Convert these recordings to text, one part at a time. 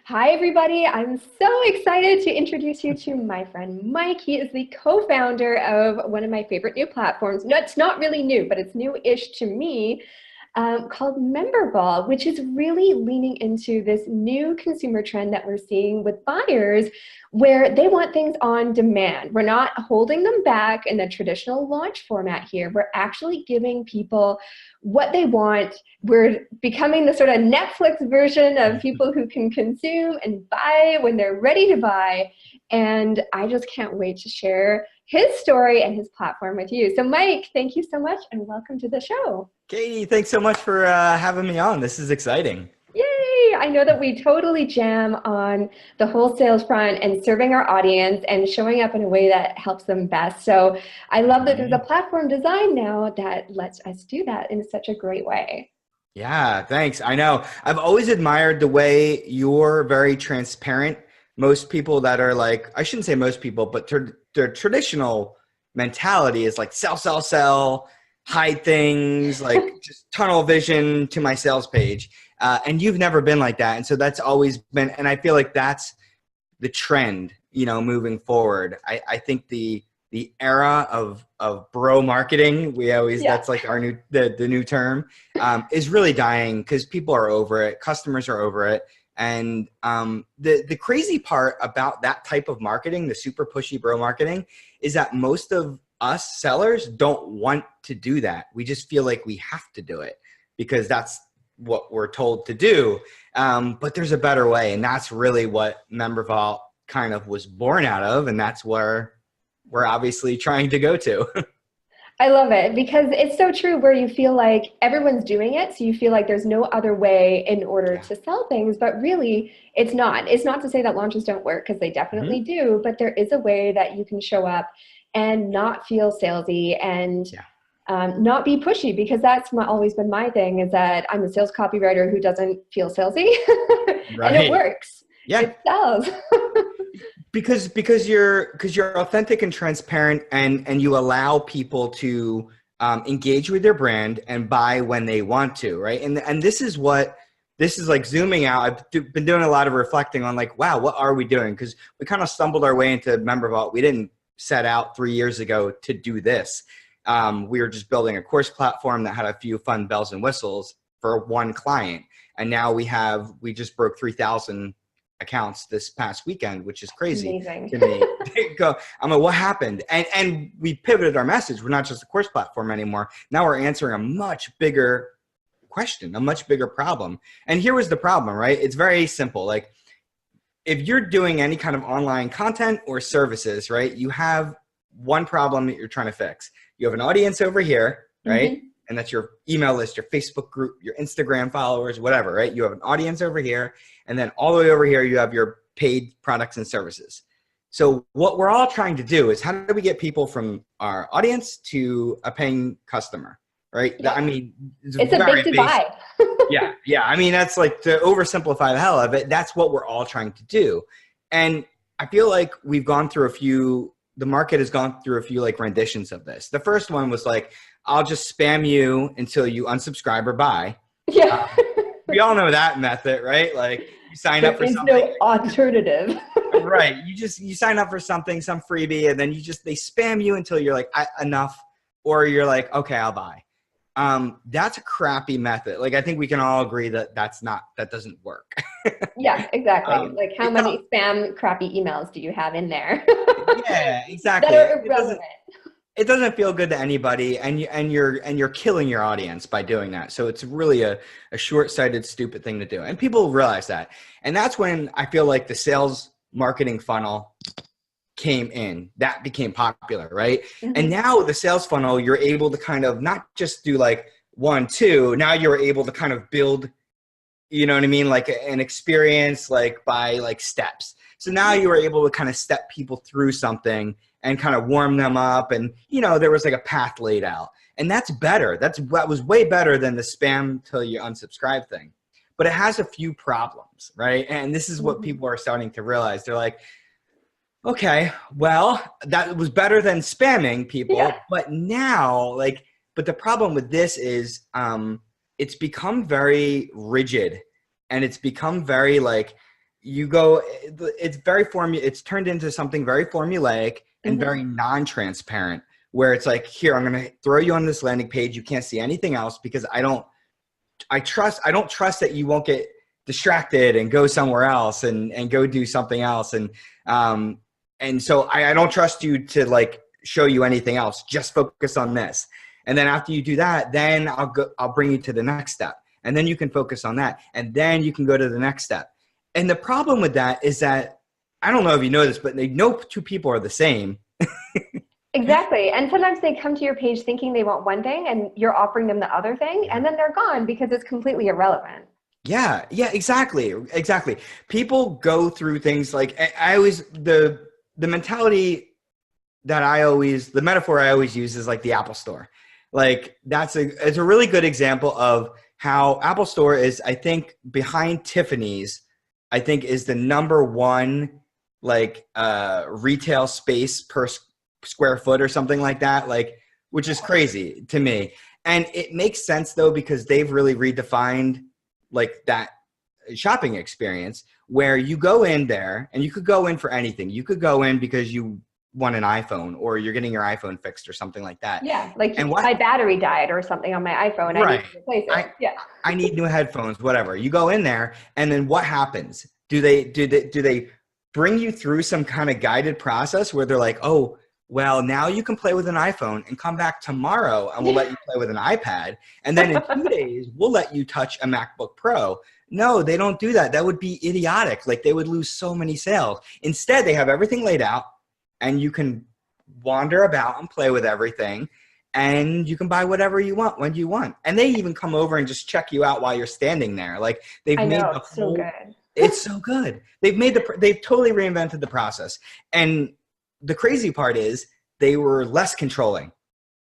Hi, everybody. I'm so excited to introduce you to my friend Mike. He is the co-founder of one of my favorite new platforms. No, it's not really new, but it's new-ish to me, called Membervault, which is really leaning into this new consumer trend that we're seeing with buyers where they want things on demand. We're not holding them back in the traditional launch format here. We're actually giving people what they want. We're becoming the sort of Netflix version of people who can consume and buy when they're ready to buy. And I just can't wait to share his story and his platform with you. So Mike, thank you so much and welcome to the show. Katie, thanks so much for having me on. This is exciting. Yay! I know that we totally jam on the whole sales front and serving our audience and showing up in a way that helps them best. So I love that there's a platform design now that lets us do that in such a great way. Yeah, thanks. I know. I've always admired the way you're very transparent. Most people that are like, I shouldn't say most people, but their traditional mentality is like sell, sell, sell, hide things, like just tunnel vision to my sales page. And you've never been like that. And so that's always been, and I feel like that's the trend, moving forward. I think the era of bro marketing, that's like our the new term, is really dying because people are over it. Customers are over it. And the crazy part about that type of marketing, the super pushy bro marketing, is that most of us sellers don't want to do that. We just feel like we have to do it because that's what we're told to do. But there's a better way. And that's really what Membervault kind of was born out of. And that's where we're obviously trying to go to. I love it because it's so true where you feel like everyone's doing it. So you feel like there's no other way in order to sell things, but really it's not. It's not to say that launches don't work because they definitely do, but there is a way that you can show up and not feel salesy and not be pushy, because that's always been my thing, is that I'm a sales copywriter who doesn't feel salesy and it works. Yeah. It sells. because you're authentic and transparent, and you allow people to engage with your brand and buy when they want to, right? And this is like zooming out. I've been doing a lot of reflecting on like, wow, what are we doing? Because we kind of stumbled our way into Membervault. We didn't set out 3 years ago to do this. We were just building a course platform that had a few fun bells and whistles for one client. And now we just broke 3,000 accounts this past weekend, which is crazy to me. I'm like, what happened? And we pivoted our message. We're not just a course platform anymore. Now we're answering a much bigger question, a much bigger problem. And here was the problem, right? It's very simple. Like, if you're doing any kind of online content or services, right, you have one problem that you're trying to fix. You have an audience over here, right? And that's your email list, your Facebook group, your Instagram followers, whatever, right? You have an audience over here. And then all the way over here, you have your paid products and services. So what we're all trying to do is, how do we get people from our audience to a paying customer, right? Yeah. I mean, it's a big divide. Yeah. I mean, that's like, to oversimplify the hell of it, that's what we're all trying to do. And I feel like we've gone through the market has gone through a few like renditions of this. The first one was like, I'll just spam you until you unsubscribe or buy. Yeah. We all know that method, right? Like, you sign up for something. There's no alternative. Right. You sign up for something, some freebie, and then they spam you until you're like, enough, or you're like, okay, I'll buy. That's a crappy method. Like, I think we can all agree that that doesn't work. Yeah, exactly. Like, how many spam crappy emails do you have in there? Yeah, exactly. That are irrelevant. It doesn't feel good to anybody, and you're killing your audience by doing that. So it's really a short-sighted, stupid thing to do, and people realize that. And that's when I feel like the sales marketing funnel came in. That became popular, right? And now the sales funnel, you're able to kind of not just do like 1, 2. Now you're able to kind of build, you know what I mean, like an experience, like by like steps. So now you were able to kind of step people through something and kind of warm them up. And, there was like a path laid out. And that's better. That was way better than the spam till you unsubscribe thing. But it has a few problems, right? And this is what people are starting to realize. They're like, okay, well, that was better than spamming people. But now, but the problem with this is it's become very rigid, and it's become very you go, it's it's turned into something very formulaic and very non-transparent, where it's like, here, I'm going to throw you on this landing page. You can't see anything else because I don't trust that you won't get distracted and go somewhere else and go do something else. And so I don't trust you to like show you anything else. Just focus on this. And then after you do that, then I'll bring you to the next step. And then you can focus on that. And then you can go to the next step. And the problem with that is that, I don't know if you know this, but no two people are the same. Exactly. And sometimes they come to your page thinking they want one thing and you're offering them the other thing, and then they're gone because it's completely irrelevant. Yeah, exactly. People go through things like, the mentality the metaphor I always use is like the Apple Store. Like it's a really good example of how Apple Store is, I think, behind Tiffany's, I think is the number one like retail space per square foot or something like that, like, which is crazy to me. And it makes sense though, because they've really redefined like that shopping experience where you go in there and you could go in for anything. You could go in because you want an iPhone or you're getting your iPhone fixed or something like that. Yeah, like my battery died or something on my iPhone. Right. I need to replace it. I need new headphones, whatever. You go in there and then what happens? Do they bring you through some kind of guided process where they're like, oh, well, now you can play with an iPhone and come back tomorrow and we'll let you play with an iPad. And then in 2 days, we'll let you touch a MacBook Pro. No, they don't do that. That would be idiotic. Like they would lose so many sales. Instead, they have everything laid out and you can wander about and play with everything and you can buy whatever you want when you want. And they even come over and just check you out while you're standing there. Like they've made the whole, so good. It's so good. They've totally reinvented the process. And the crazy part is they were less controlling.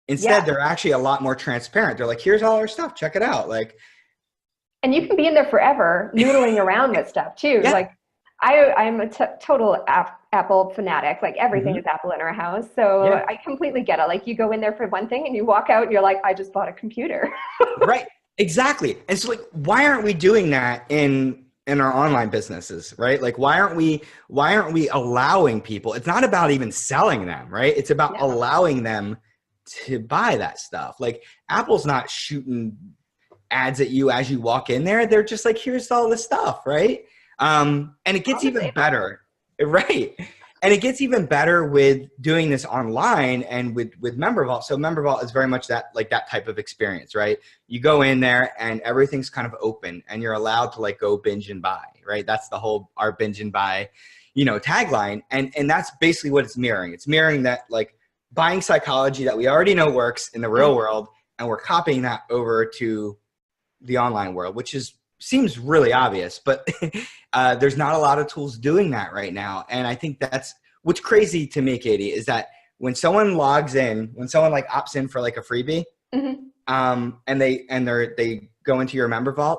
Instead, they're actually a lot more transparent. They're like, here's all our stuff. Check it out. Like, and you can be in there forever noodling around with stuff too. Yeah. Like I'm a total Apple fanatic. Like everything is Apple in our house. So I completely get it. Like you go in there for one thing and you walk out and you're like, I just bought a computer. Right. Exactly. And so like, why aren't we doing that in our online businesses, right? Like, why aren't we allowing people? It's not about even selling them, right? It's about allowing them to buy that stuff. Like Apple's not shooting ads at you as you walk in there. They're just like, here's all the stuff, right? And it gets even better, right? And it gets even better with doing this online and with Membervault. So Membervault is very much that type of experience, right? You go in there and everything's kind of open and you're allowed to like go binge and buy, right? That's our binge and buy, tagline. And that's basically what it's mirroring. It's mirroring that like buying psychology that we already know works in the real world. And we're copying that over to the online world, which seems really obvious, but there's not a lot of tools doing that right now. And I think that's what's crazy to me, Katie, is that when someone logs in, when someone like opts in for like a freebie, and they go into your Membervault,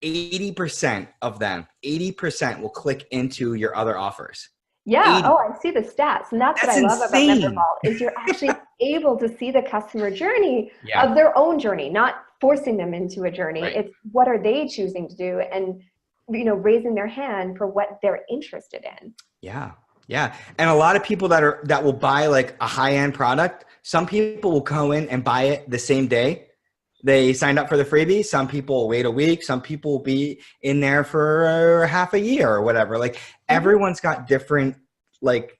80% of them, 80% will click into your other offers. Yeah. 80. Oh, I see the stats. And that's what I love about Membervault is you're actually able to see the customer journey of their own journey, not forcing them into a journey. Right. It's what are they choosing to do and, raising their hand for what they're interested in. Yeah. Yeah. And a lot of people that will buy like a high-end product, some people will go in and buy it the same day they signed up for the freebie. Some people will wait a week. Some people will be in there for half a year or whatever. Like everyone's got different like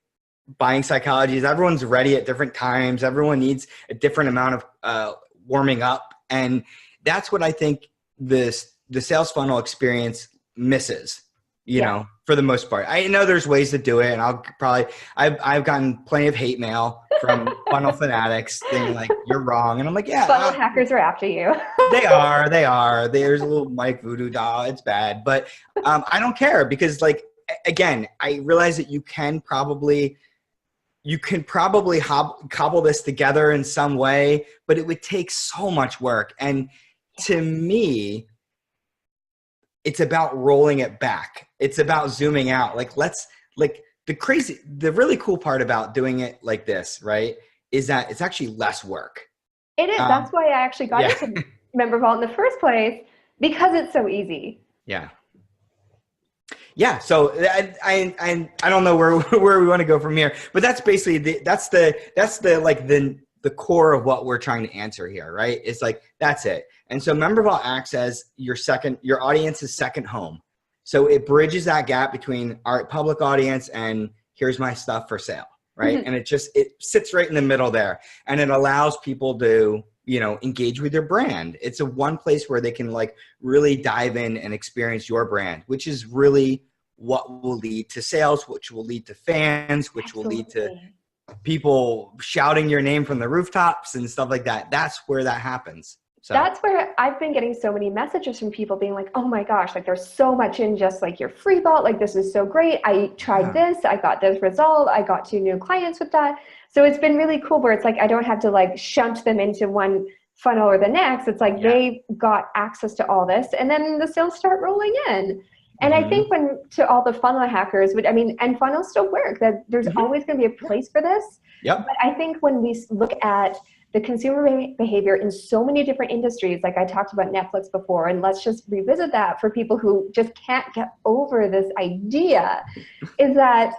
buying psychologies. Everyone's ready at different times. Everyone needs a different amount of warming up. And that's what I think the sales funnel experience misses, you know, for the most part. I know there's ways to do it. And I've gotten plenty of hate mail from funnel fanatics saying like, you're wrong. And I'm like, yeah. Funnel hackers are after you. They are. There's a little Mike voodoo doll. It's bad. But I don't care because like, again, I realize that you can probably cobble this together in some way, but it would take so much work. And to me, it's about rolling it back. It's about zooming out. The really cool part about doing it like this, right, is that it's actually less work. It is. That's why I actually got into Membervault in the first place, because it's so easy. Yeah. Yeah, so I don't know where we want to go from here, but that's basically the core of what we're trying to answer here, right? It's like that's it. And so Membervault acts as your audience's second home. So it bridges that gap between our public audience and here's my stuff for sale, right? And it sits right in the middle there, and it allows people to engage with your brand. It's a one place where they can like really dive in and experience your brand, which is really what will lead to sales, which will lead to fans, which will lead to people shouting your name from the rooftops and stuff like that. That's where that happens. So that's where I've been getting so many messages from people being like, oh my gosh, like there's so much in just like your free vault. Like this is so great. I tried this, I got this result. I got 2 new clients with that. So it's been really cool where it's like, I don't have to like shunt them into one funnel or the next. It's like they got access to all this and then the sales start rolling in. And I think to all the funnel hackers, and funnels still work, that there's always going to be a place for this. Yep. But I think when we look at the consumer behavior in so many different industries, like I talked about Netflix before, and let's just revisit that for people who just can't get over this idea, is that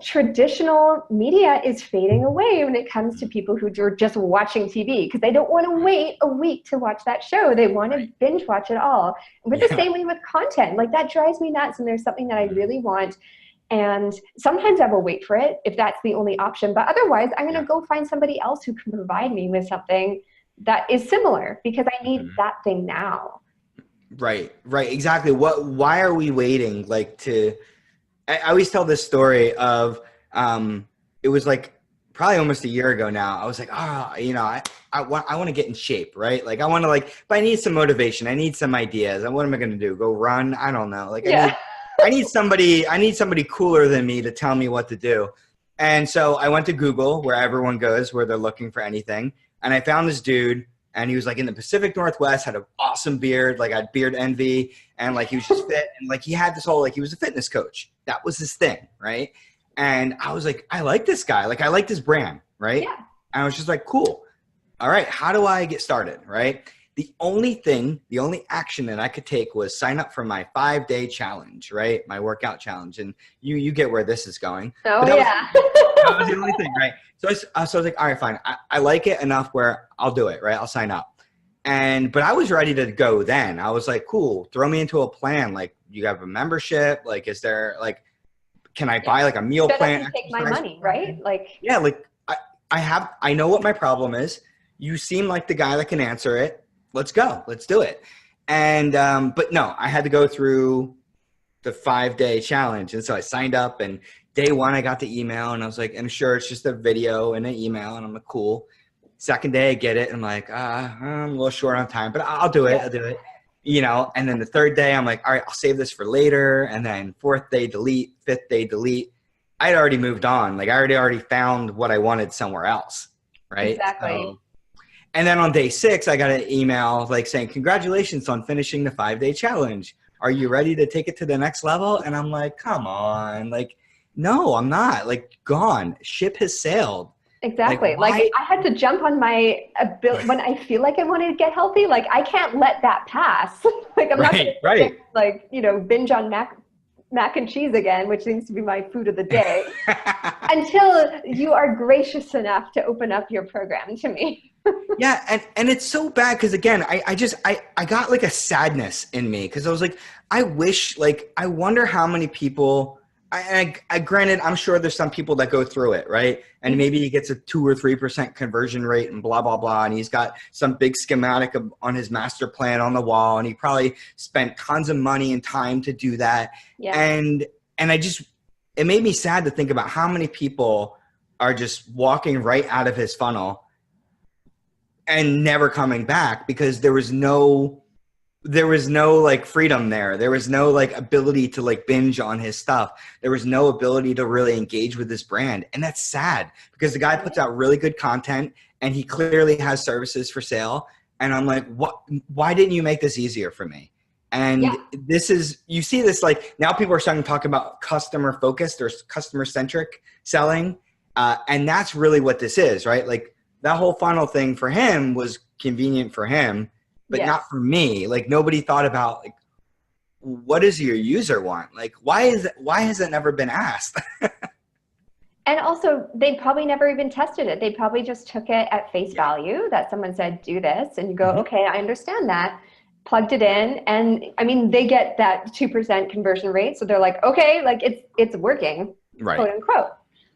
traditional media is fading away when it comes to people who are just watching TV because they don't want to wait a week to watch that show. They want to binge watch it all. And the same way with content. Like that drives me nuts, and there's something that I really want. And sometimes I will wait for it if that's the only option. But otherwise, I'm going to go find somebody else who can provide me with something that is similar because I need that thing now. Right, exactly. Why are we waiting I always tell this story of, it was like probably almost a year ago now. I was like, I want to get in shape, right? Like I want to but I need some motivation. I need some ideas. And what am I going to do? Go run? I don't know. I need somebody cooler than me to tell me what to do. And so I went to Google, where everyone goes, where they're looking for anything. And I found this dude, and he was like in the Pacific Northwest, had an awesome beard, like I had beard envy, and like he was just fit, and like he had this whole he was a fitness coach. That was his thing, right? And I was like, I like this guy, like I like this brand, right? Yeah. And I was just like, cool. All right, how do I get started, right? The only action that I could take was sign up for my 5-day challenge, right? My workout challenge, and you get where this is going. Oh yeah. That was the only thing, right? So I was like, all right, fine. I like it enough where I'll do it, right? I'll sign up. But I was ready to go then. I was like, cool, throw me into a plan. Like, you have a membership? Like, is there, can I buy a meal plan? Take my money, right? Yeah, I know what my problem is. You seem like the guy that can answer it. Let's go. Let's do it. And, but no, I had to go through the 5-day challenge. And so I signed up, and day 1, I got the email, and I was like, I'm sure it's just a video and an email. And I'm like, cool. Second day I get it. And I'm like, I'm a little short on time, but I'll do it. I'll do it. And then the 3rd day I'm like, all right, I'll save this for later. And then 4th day, delete, 5th day, delete. I'd already moved on. I already found what I wanted somewhere else. Right. Exactly. And then on day 6, I got an email saying, congratulations on finishing the 5-day challenge. Are you ready to take it to the next level? And I'm like, come on. No, I'm not. Gone. Ship has sailed. Exactly. I had to jump on my ability when I feel like I want to get healthy. I can't let that pass. I'm not going to binge on mac and cheese again, which seems to be my food of the day, until you are gracious enough to open up your program to me. Yeah. And it's so bad. Cause again, I got a sadness in me. Cause I was like, I wish, I wonder how many people, I granted, I'm sure there's some people that go through it, right? And maybe he gets a 2 or 3% conversion rate and blah, blah, blah. And he's got some big schematic on his master plan on the wall. And he probably spent tons of money and time to do that. Yeah. And it made me sad to think about how many people are just walking right out of his funnel and never coming back because there was no freedom there. There was no ability to binge on his stuff. There was no ability to really engage with this brand. And that's sad because the guy puts out really good content and he clearly has services for sale. And I'm like, why didn't you make this easier for me? And you see this, now people are starting to talk about customer focused or customer centric selling. And that's really what this is, right? That whole funnel thing for him was convenient for him, but not for me. Nobody thought about what does your user want? Like, why has it never been asked? And also, they probably never even tested it. They probably just took it at face value that someone said, do this, and you go, okay, I understand that. Plugged it in, and I mean, they get that 2% conversion rate, so they're like, okay, like it's working, quote unquote.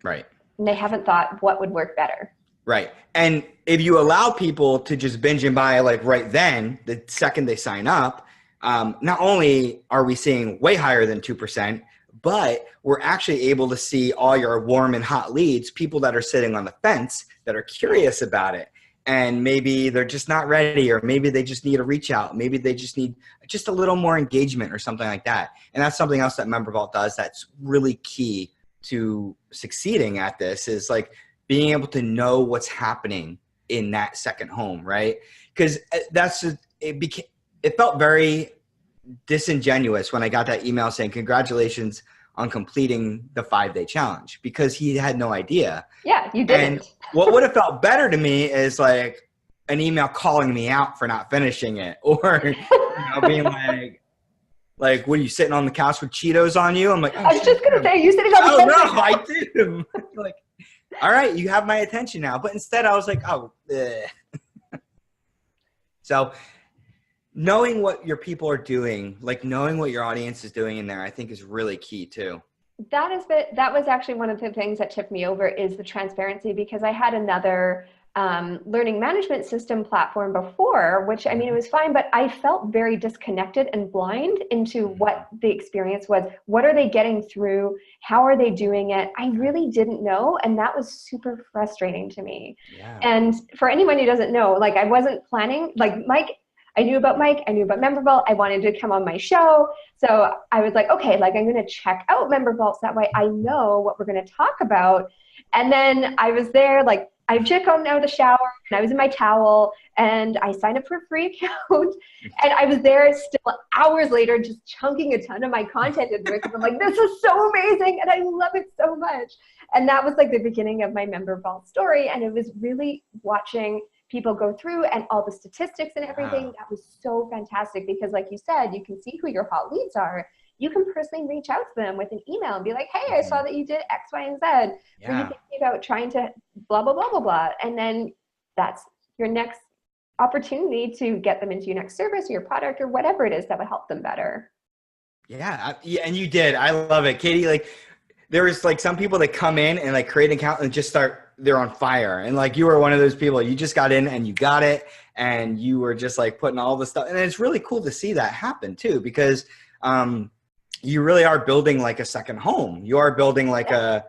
Right. And they haven't thought what would work better. Right. And if you allow people to just binge and buy like right then, the second they sign up, not only are we seeing way higher than 2%, but we're actually able to see all your warm and hot leads, people that are sitting on the fence that are curious about it. And maybe they're just not ready, or maybe they just need a reach out. Maybe they just need just a little more engagement or something like that. And that's something else that Membervault does that's really key to succeeding at this, is like being able to know what's happening in that second home, right? Because it felt very disingenuous when I got that email saying, congratulations on completing the 5-day challenge, because he had no idea. Yeah, you didn't. And what would have felt better to me is like an email calling me out for not finishing it, or being like, what are you sitting on the couch with Cheetos on you? I'm like, I was just gonna say, you sitting on the couch. No, I did. Like, all right, you have my attention now. But instead, I was like, oh. So knowing what your people are doing, like knowing what your audience is doing in there, I think is really key too. That was actually one of the things that tipped me over, is the transparency, because I had another learning management system platform before, which, I mean, it was fine, but I felt very disconnected and blind into what the experience was. What are they getting through? How are they doing it? I really didn't know. And that was super frustrating to me. Yeah. And for anyone who doesn't know, like, I wasn't planning, like Mike, I knew about Mike, I knew about Membervault, I wanted to come on my show. So I was like, okay, like, I'm going to check out Membervault so that way I know what we're going to talk about. And then I was there, like, I just got out of the shower and I was in my towel and I signed up for a free account, and I was there still hours later just chunking a ton of my content into it, because I'm like, this is so amazing and I love it so much. And that was like the beginning of my Membervault story, and it was really watching people go through and all the statistics and everything. Wow. That was so fantastic, because like you said, you can see who your hot leads are. You can personally reach out to them with an email and be like, hey, I saw that you did X, Y, and Z. Yeah. Were you thinking about trying to blah, blah, blah, blah, blah. And then that's your next opportunity to get them into your next service or your product or whatever it is that would help them better. Yeah. And you did. I love it. Katie, like, there was like some people that come in and like create an account and just they're on fire. And like, you were one of those people. You just got in and you got it, and you were just like putting all the stuff. And it's really cool to see that happen too, because you really are building like a second home. You are building like a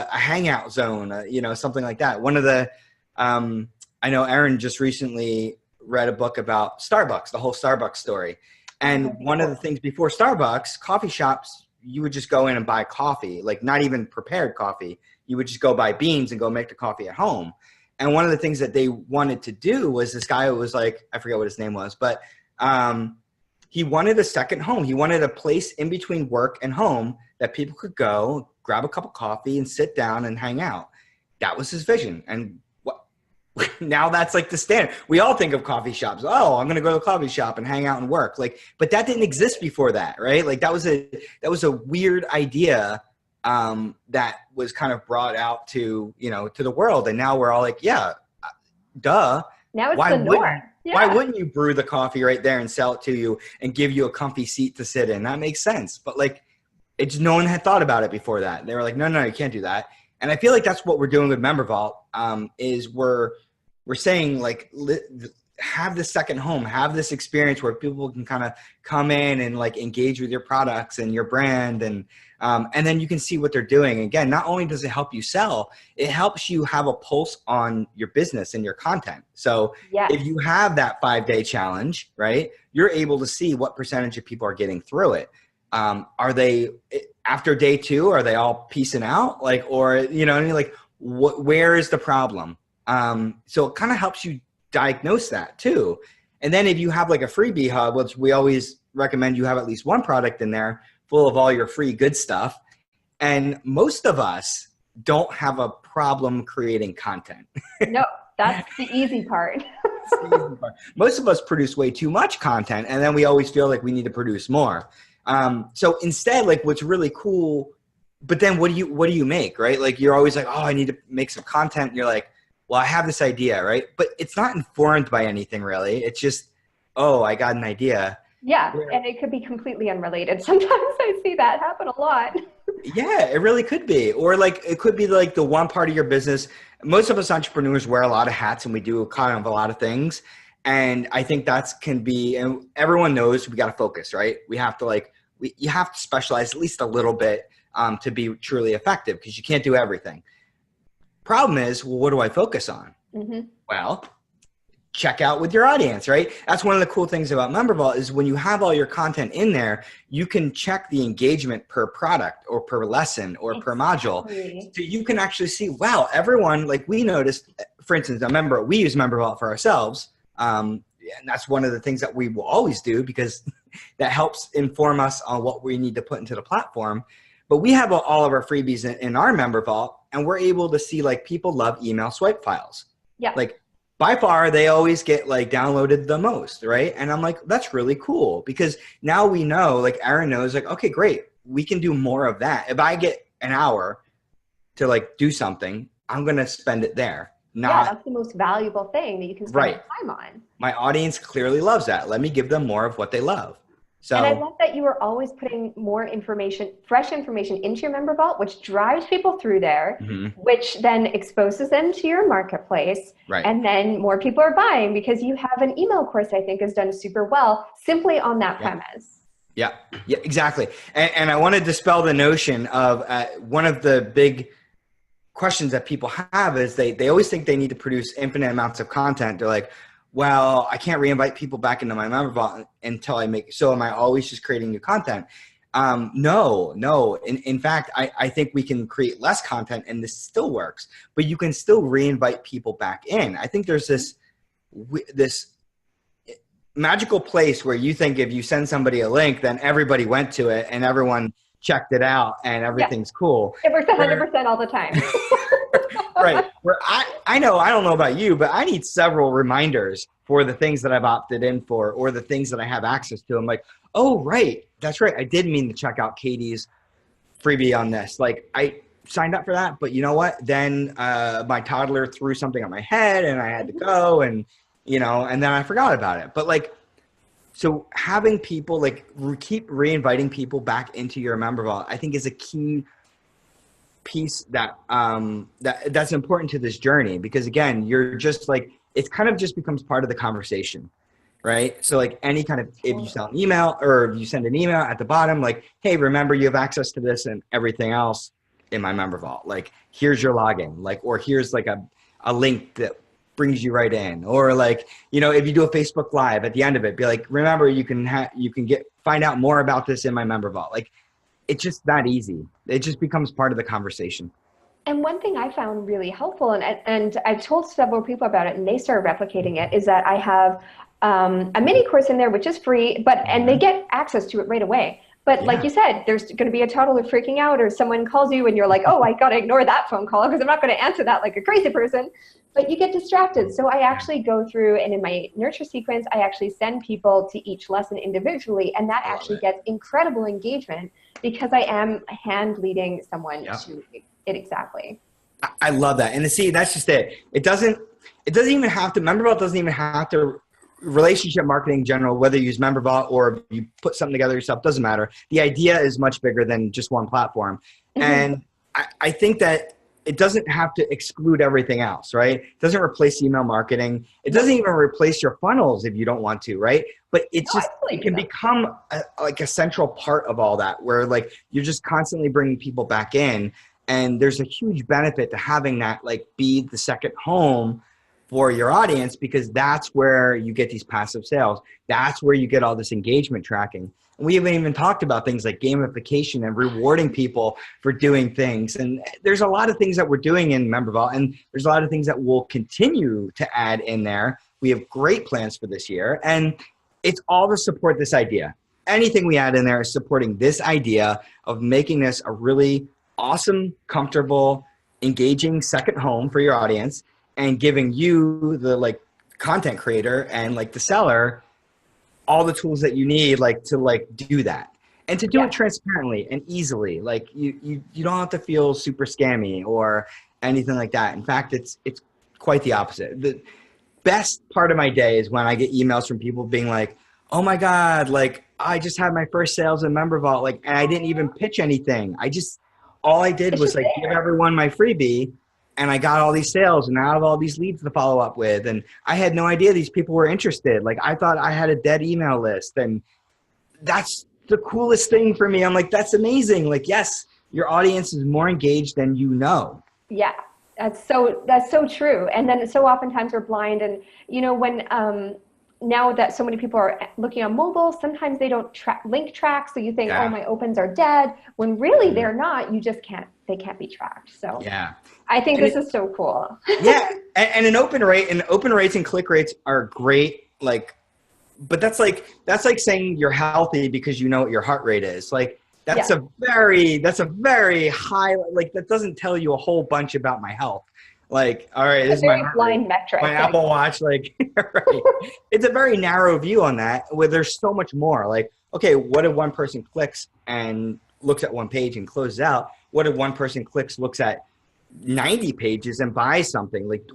hangout zone, something like that. One of the, I know Erin just recently read a book about Starbucks, the whole Starbucks story. And one of the things before Starbucks, coffee shops, you would just go in and buy coffee, like not even prepared coffee. You would just go buy beans and go make the coffee at home. And one of the things that they wanted to do was, this guy was like, I forget what his name was, but he wanted a second home. He wanted a place in between work and home that people could go, grab a cup of coffee and sit down and hang out. That was his vision. And now that's like the standard. We all think of coffee shops. Oh, I'm going to go to a coffee shop and hang out and work. Like, but that didn't exist before that, right? Like that was a weird idea that was kind of brought out to the world. And now we're all like, yeah, duh. Now it's the norm. Yeah. Why wouldn't you brew the coffee right there and sell it to you and give you a comfy seat to sit in? That makes sense. But like, no one had thought about it before that. They were like, no, you can't do that. And I feel like that's what we're doing with Membervault, is we're saying like, have this second home, have this experience where people can kind of come in and like engage with your products and your brand, and then you can see what they're doing. Again, not only does it help you sell, it helps you have a pulse on your business and your content. So if you have that 5-day challenge, right, you're able to see what percentage of people are getting through it. Are they, after day 2, are they all peacing out? Like, or, like where is the problem? So it kind of helps you diagnose that too. And then if you have like a freebie hub, which we always recommend you have at least one product in there full of all your free good stuff. And most of us don't have a problem creating content. No, that's the easy part. Most of us produce way too much content, and then we always feel like we need to produce more. So instead, like what's really cool, but then what do you make, right? Like you're always like, oh, I need to make some content. And you're like, well, I have this idea, right? But it's not informed by anything really. It's just, oh, I got an idea. Yeah, and it could be completely unrelated. Sometimes I see that happen a lot. Yeah, it really could be. Or like, it could be like the one part of your business. Most of us entrepreneurs wear a lot of hats and we do kind of a lot of things. And I think can be, and everyone knows we got to focus, right? We have to you have to specialize at least a little bit to be truly effective because you can't do everything. Problem is, well, what do I focus on? Mm-hmm. Well, check out with your audience, right? That's one of the cool things about Membervault is when you have all your content in there, you can check the engagement per product or per lesson or per module. So you can actually see, wow, everyone, like we noticed, for instance, we use Membervault for ourselves. And that's one of the things that we will always do because that helps inform us on what we need to put into the platform. But we have all of our freebies in our Membervault, and we're able to see like people love email swipe files. Yeah. Like, by far, they always get like downloaded the most, right? And I'm like, that's really cool because now we know, like Aaron knows, like, okay, great, we can do more of that. If I get an hour to like do something, I'm gonna spend it there. That's the most valuable thing that you can spend your time on. My audience clearly loves that. Let me give them more of what they love. So, and I love that you are always putting more information, fresh information into your Membervault, which drives people through there, which then exposes them to your marketplace. Right. And then more people are buying because you have an email course I think has done super well simply on that premise. Yeah, exactly. And I want to dispel the notion of one of the big questions that people have is they always think they need to produce infinite amounts of content. They're like, well, I can't reinvite people back into my Membervault until so am I always just creating new content? No. In fact, I think we can create less content and this still works, but you can still reinvite people back in. I think there's this magical place where you think if you send somebody a link, then everybody went to it and everyone checked it out and everything's cool. It works 100% all the time. Right. Where I know, I don't know about you, but I need several reminders for the things that I've opted in for or the things that I have access to. I'm like, oh, right. That's right. I did mean to check out Katie's freebie on this. Like I signed up for that, but you know what? Then my toddler threw something on my head and I had to go and then I forgot about it. But like, so having people keep reinviting people back into your Membervault, I think is a key piece that's important to this journey because again, you're just like, it kind of just becomes part of the conversation, right? So like any kind of, if you sell an email or if you send an email at the bottom, like, hey, remember you have access to this and everything else in my Membervault. Like, here's your login, or here's like a link that brings you right in, or like, if you do a Facebook Live at the end of it, be like, remember you can find out more about this in my Membervault. Like, it's just that easy. It just becomes part of the conversation. And one thing I found really helpful, and I've told several people about it, and they started replicating it, is that I have a mini course in there, which is free, and they get access to it right away. But like you said, there's going to be a toddler freaking out, or someone calls you and you're like, oh, I got to ignore that phone call because I'm not going to answer that like a crazy person. But you get distracted. So I actually go through, and in my nurture sequence, I actually send people to each lesson individually, and that actually gets incredible engagement because I am hand leading someone to it exactly. I love that. And see, that's just it. It doesn't even have to, Membervault doesn't even have to, relationship marketing in general, whether you use Membervault or you put something together yourself, doesn't matter. The idea is much bigger than just one platform. And I think that it doesn't have to exclude everything else, right? It doesn't replace email marketing. It doesn't even replace your funnels if you don't want to, right? But it can become like a central part of all that, where like you're just constantly bringing people back in. And there's a huge benefit to having that like be the second home for your audience, because that's where you get these passive sales. That's where you get all this engagement tracking. And we haven't even talked about things like gamification and rewarding people for doing things. And there's a lot of things that we're doing in Membervault, and there's a lot of things that we'll continue to add in there. We have great plans for this year, and it's all to support this idea. Anything we add in there is supporting this idea of making this a really awesome, comfortable, engaging second home for your audience, and giving you the like content creator and like the seller all the tools that you need like to like do that and to do it transparently and easily. Like you don't have to feel super scammy or anything like that. In fact, it's quite the opposite. The best part of my day is when I get emails from people being like, oh my God, like I just had my first sales in Membervault, like, and I didn't even pitch anything. All I did was like give everyone my freebie and I got all these sales and I have all these leads to follow up with. And I had no idea these people were interested. Like I thought I had a dead email list, and that's the coolest thing for me. I'm like, that's amazing. Like, yes, your audience is more engaged than you know. Yeah. That's so true. And then so oftentimes we're blind, and when now that so many people are looking on mobile, sometimes they don't link track. So you think, oh, my opens are dead, when really they're not. You just they can't be tracked. So yeah, I think this is so cool. Yeah. And an open rates and click rates are great. Like, but that's like saying you're healthy because you know what your heart rate is. Like, that's a very high, like that doesn't tell you a whole bunch about my health. Like, all right, this is my blind metric. My Apple Watch, like, right. It's a very narrow view on that, where there's so much more. Like, okay, what if one person clicks and looks at one page and closes out? What if one person looks at 90 pages and buys something? Like,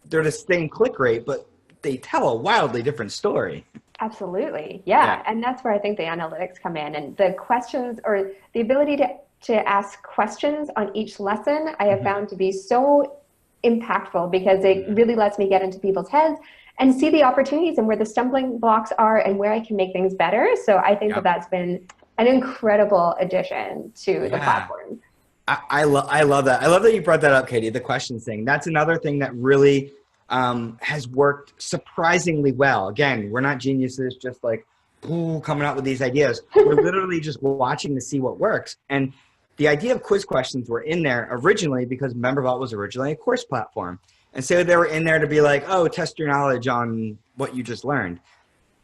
they're the same click rate, but they tell a wildly different story. Absolutely. Yeah. And that's where I think the analytics come in, and the questions, or the ability to ask questions on each lesson, I have found to be so impactful, because it really lets me get into people's heads and see the opportunities and where the stumbling blocks are and where I can make things better. So I think that's been an incredible addition to the platform. I love that. I love that you brought that up, Katie, the questions thing. That's another thing that really has worked surprisingly well. Again, we're not geniuses just like coming out with these ideas. We're literally just watching to see what works. And the idea of quiz questions were in there originally because Membervault was originally a course platform. And so they were in there to be like, oh, test your knowledge on what you just learned.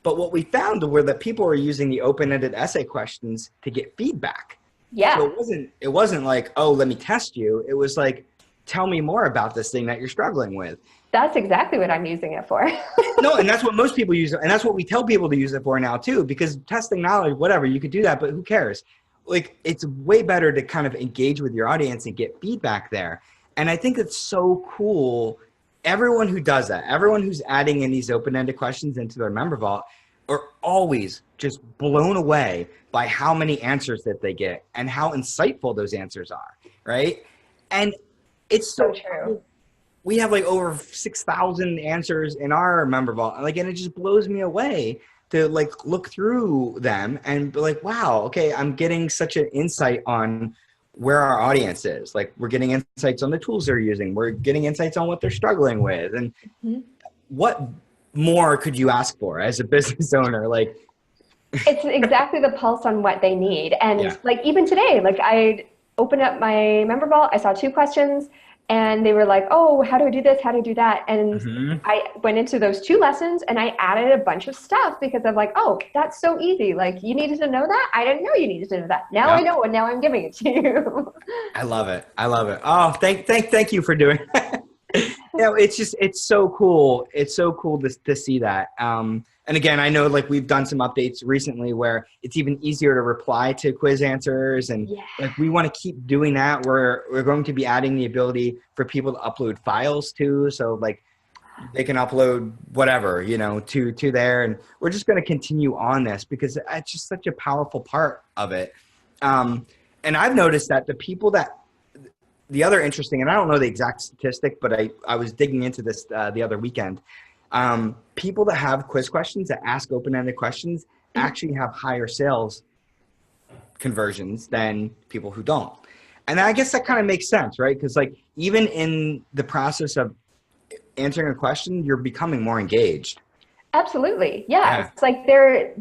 But what we found were that people were using the open-ended essay questions to get feedback. Yeah. So it wasn't like, oh, let me test you. It was like, tell me more about this thing that you're struggling with. That's exactly what I'm using it for. No, and that's what most people use it. And that's what we tell people to use it for now too, because testing knowledge, whatever, you could do that, but who cares? Like, it's way better to kind of engage with your audience and get feedback there. And I think it's so cool. Everyone who does that, everyone who's adding in these open-ended questions into their Membervault, are always just blown away by how many answers that they get and how insightful those answers are, right? And it's so true. We have like over 6,000 answers in our Membervault, and it just blows me away to like look through them and be like, wow, okay, I'm getting such an insight on where our audience is. Like, we're getting insights on the tools they're using. We're getting insights on what they're struggling with. And what more could you ask for as a business owner? Like, it's exactly the pulse on what they need. And like, even today, like, I opened up my Membervault, I saw 2 questions, and they were like, oh, how do I do this? How do I do that? And I went into those 2 lessons and I added a bunch of stuff because I'm like, oh, that's so easy. Like, you needed to know that? I didn't know you needed to know that. Now I know, and now I'm giving it to you. I love it. I love it. Oh, thank you for doing that. It's so cool. It's so cool to see that. And again, I know like we've done some updates recently where it's even easier to reply to quiz answers, and like we want to keep doing that. We're going to be adding the ability for people to upload files too, so like they can upload whatever, to there, and we're just going to continue on this because it's just such a powerful part of it. And I've noticed that the other interesting, and I don't know the exact statistic, but I was digging into this the other weekend. People that have quiz questions, that ask open-ended questions, actually have higher sales conversions than people who don't. And I guess that kind of makes sense, right? Because like, even in the process of answering a question, you're becoming more engaged. Absolutely. Yeah. It's like they're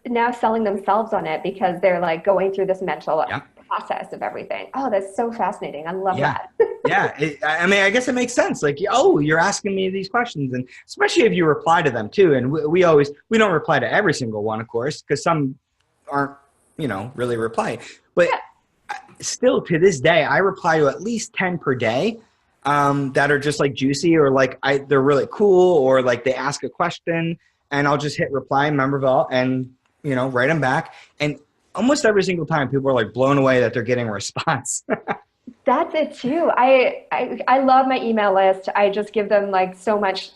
now selling themselves on it because they're like going through this mental process of everything. Oh, that's so fascinating. I love that. I guess it makes sense. Like, oh, you're asking me these questions, and especially if you reply to them too. And we don't reply to every single one, of course, because some aren't, really replying. But still, to this day, I reply to at least 10 per day. that are just like juicy, or like they're really cool, or like they ask a question, and I'll just hit reply in Membervault and, you know, write them back. And almost every single time people are like blown away that they're getting a response. That's it too. I love my email list. I just give them like so much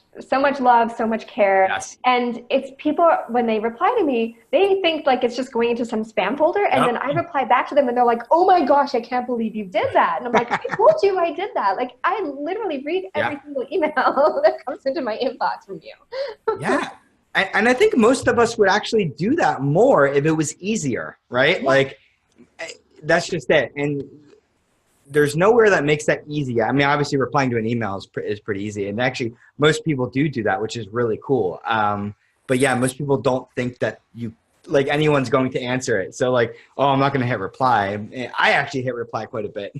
love, so much care. Yes. And it's people, when they reply to me, they think like it's just going into some spam folder. And then I reply back to them and they're like, oh my gosh, I can't believe you did that. And I'm like, I told you I did that. Like, I literally read every single email that comes into my inbox from you. Yeah. And I think most of us would actually do that more if it was easier, right? Yeah. Like, that's just it. And there's nowhere that makes that easy. I mean, obviously replying to an email is pretty easy. And actually most people do that, which is really cool. But yeah, most people don't think that anyone's going to answer it. So like, oh, I'm not going to hit reply. I actually hit reply quite a bit.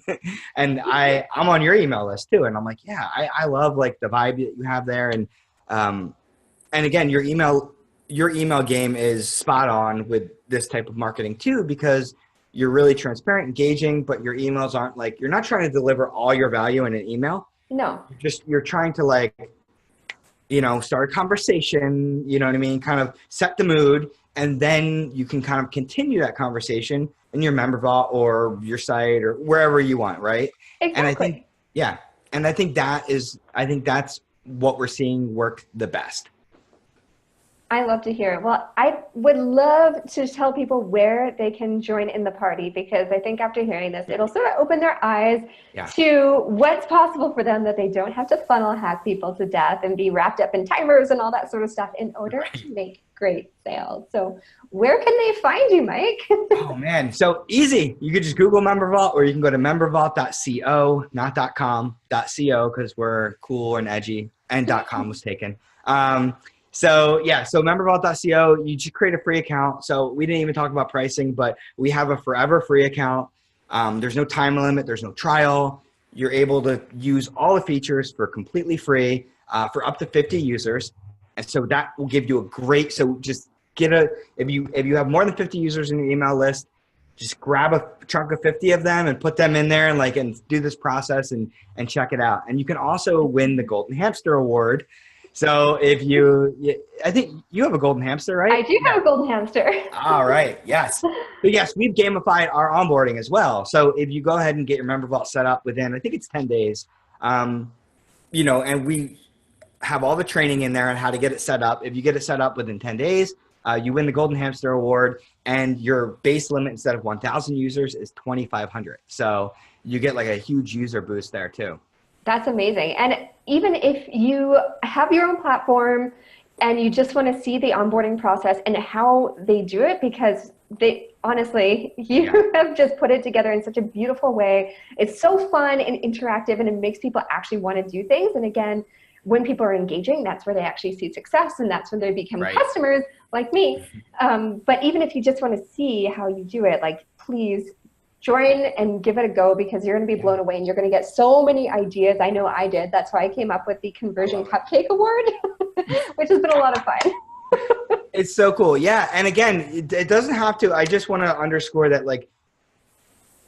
And I'm on your email list too. And I'm like, yeah, I love like the vibe that you have there. And again, your email game is spot on with this type of marketing too, because you're really transparent, engaging, but your emails aren't like, you're not trying to deliver all your value in an email. No. You're trying to like, you know, start a conversation, you know what I mean? Kind of set the mood, and then you can kind of continue that conversation in your Membervault or your site or wherever you want, right? Exactly. And I think, yeah. And I think that's what we're seeing work the best. I love to hear it. Well, I would love to tell people where they can join in the party, because I think after hearing this, it'll sort of open their eyes to what's possible for them, that they don't have to funnel hack people to death and be wrapped up in timers and all that sort of stuff in order to make great sales. So where can they find you, Mike? Oh man, so easy. You could just Google Membervault, or you can go to membervault.co, not .com, .co, because we're cool and edgy, and .com was taken. So membervault.co, you just create a free account. So we didn't even talk about pricing, but we have a forever free account. There's no time limit. There's no trial. You're able to use all the features for completely free for up to 50 users. And so that will give you so just if you have more than 50 users in your email list, just grab a chunk of 50 of them and put them in there and do this process and check it out. And you can also win the Golden Hamster Award. So I think you have a golden hamster, right? I do have a golden hamster. All right. Yes. But yes, we've gamified our onboarding as well. So if you go ahead and get your Membervault set up within, I think it's 10 days, you know, and we have all the training in there on how to get it set up. If you get it set up within 10 days, you win the Golden Hamster Award, and your base limit instead of 1,000 users is 2,500. So you get like a huge user boost there too. That's amazing. And even if you have your own platform and you just want to see the onboarding process and how they do it, because you have just put it together in such a beautiful way. It's so fun and interactive, and it makes people actually want to do things. And again, when people are engaging, that's where they actually see success, and that's when they become customers like me. But even if you just want to see how you do it, like, please join and give it a go, because you're going to be blown away and you're going to get so many ideas. I know I did. That's why I came up with the Conversion Cupcake Award, which has been a lot of fun. It's so cool. Yeah. And again, it doesn't have to. I just want to underscore that, like,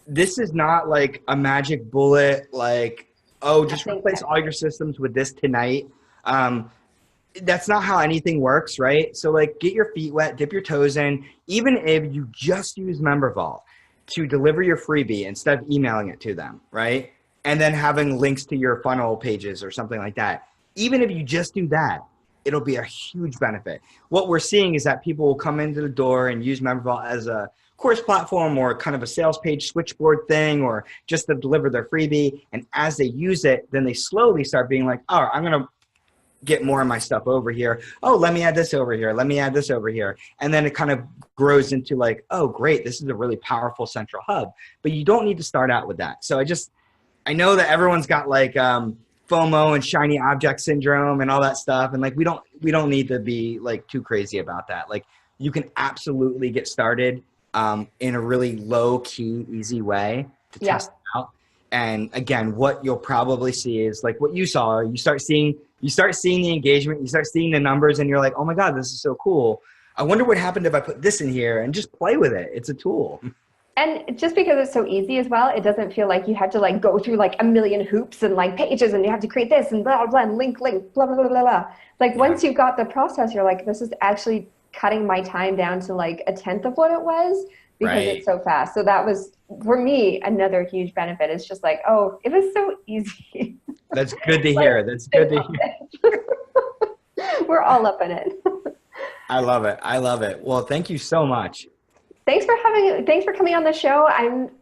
this is not like a magic bullet, like, oh, just replace all your systems with this tonight. That's not how anything works, right? So like, get your feet wet, dip your toes in. Even if you just use Membervault to deliver your freebie instead of emailing it to them, right? And then having links to your funnel pages or something like that. Even if you just do that, it'll be a huge benefit. What we're seeing is that people will come into the door and use Membervault as a course platform or kind of a sales page switchboard thing, or just to deliver their freebie. And as they use it, then they slowly start being like, oh, I'm going to get more of my stuff over here. Oh, let me add this over here. Let me add this over here. And then it kind of grows into like, oh, great, this is a really powerful central hub. But you don't need to start out with that. So I know that everyone's got like FOMO and shiny object syndrome and all that stuff. And like, we don't need to be like too crazy about that. Like, you can absolutely get started in a really low key, easy way to test it out. And again, what you'll probably see is like what you saw. You start seeing the engagement, you start seeing the numbers, and you're like, oh my God, this is so cool. I wonder what happened if I put this in here, and just play with it. It's a tool. And just because it's so easy as well, it doesn't feel like you have to like go through like a million hoops and like pages and you have to create this and blah, blah, blah, and link, blah, blah, blah, blah, blah. Like Yeah. once you've got the process, you're like, this is actually cutting my time down to like a tenth of what it was because Right. it's so fast. So that was, for me, another huge benefit. It's just like, oh, it was so easy. That's good to Like, hear. That's good to hear. we're all up in it. I love it. I love it. Well, thank you so much. Thanks for coming on the show.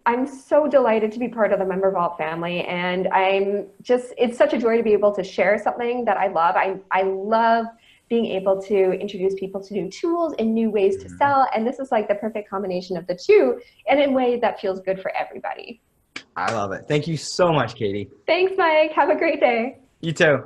I'm so delighted to be part of the Membervault family, and it's such a joy to be able to share something that I love. I love being able to introduce people to new tools and new ways to sell, and this is like the perfect combination of the two, and in a way that feels good for everybody. I love it. Thank you so much, Katie. Thanks, Mike. Have a great day. You too.